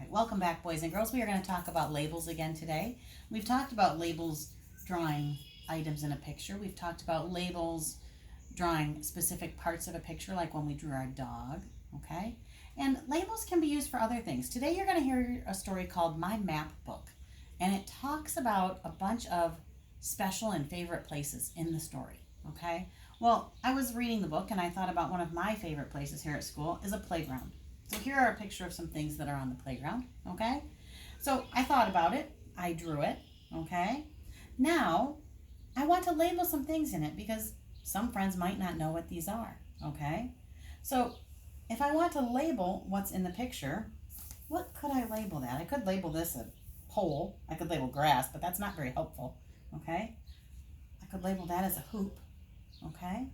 right, welcome back, boys and girls. We are going to talk about labels again today. We've talked about labels drawing items in a picture. We've talked about labels drawing specific parts of a picture, like when we drew our dog, okay? And labels can be used for other things. Today you're going to hear a story called My Map Book, and it talks about a bunch of special and favorite places in the story, okay? Well, I was reading the book and I thought about one of my favorite places here at school is a playground. So here are a picture of some things that are on the playground, okay? So I thought about it, I drew it, okay? Now, I want to label some things in it because some friends might not know what these are, okay? So if I want to label what's in the picture, what could I label that? I could label this a pole, I could label grass, but that's not very helpful, okay? I could label that as a hoop, okay?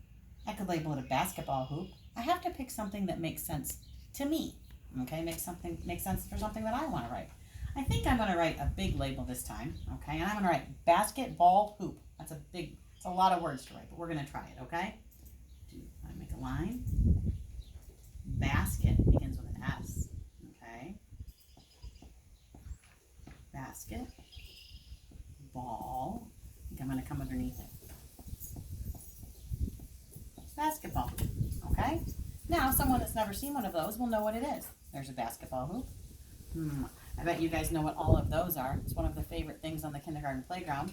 I could label it a basketball hoop. I have to pick something that makes sense to me, okay? Makes sense for something that I want to write. I think I'm going to write a big label this time, okay? And I'm going to write basketball hoop. It's a lot of words to write, but we're going to try it, okay? I make a line. Basket begins with an S, okay? Basket, ball. I think I'm going to come underneath it. Basketball, okay? Now, someone that's never seen one of those will know what it is. There's a basketball hoop. I bet you guys know what all of those are. It's one of the favorite things on the kindergarten playground.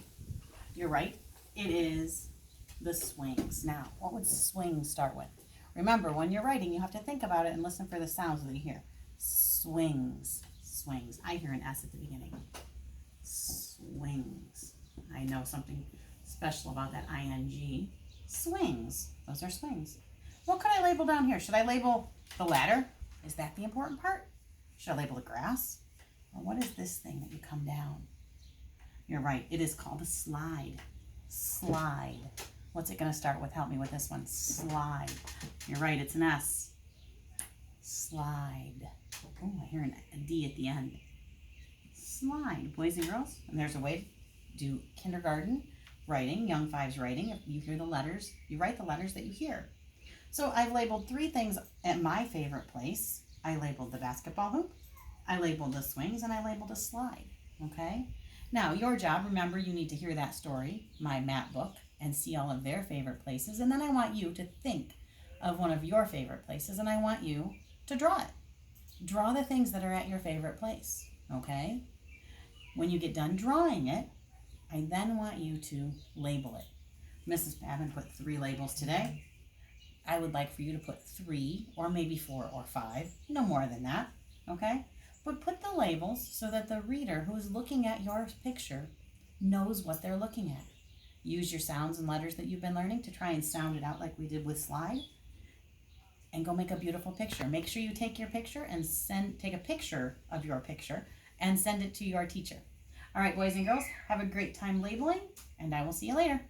You're right. It is the swings. Now, what would swings start with? Remember, when you're writing, you have to think about it and listen for the sounds that you hear. Swings. Swings. I hear an S at the beginning. Swings. I know something special about that ing. Swings. Those are swings. What could I label down here? Should I label the ladder? Is that the important part? Should I label the grass? Or what is this thing that you come down? You're right. It is called a slide. Slide. What's it going to start with? Help me with this one. Slide. You're right. It's an S. Slide. Oh, I hear a D at the end. Slide. Boys and girls. And there's a way to do kindergarten writing, young fives writing. If you hear the letters, you write the letters that you hear. So I've labeled 3 things at my favorite place. I labeled the basketball hoop, I labeled the swings, and I labeled a slide, okay? Now, your job, remember, you need to hear that story, My Map Book, and see all of their favorite places, and then I want you to think of one of your favorite places, and I want you to draw it. Draw the things that are at your favorite place, okay? When you get done drawing it, I then want you to label it. Mrs. Babin put 3 labels today. I would like for you to put 3 or maybe 4 or 5, no more than that, okay? But put the labels so that the reader who is looking at your picture knows what they're looking at. Use your sounds and letters that you've been learning to try and sound it out like we did with slide, and go make a beautiful picture. Make sure you take your picture and take a picture of your picture and send it to your teacher. All right, boys and girls, have a great time labeling, and I will see you later.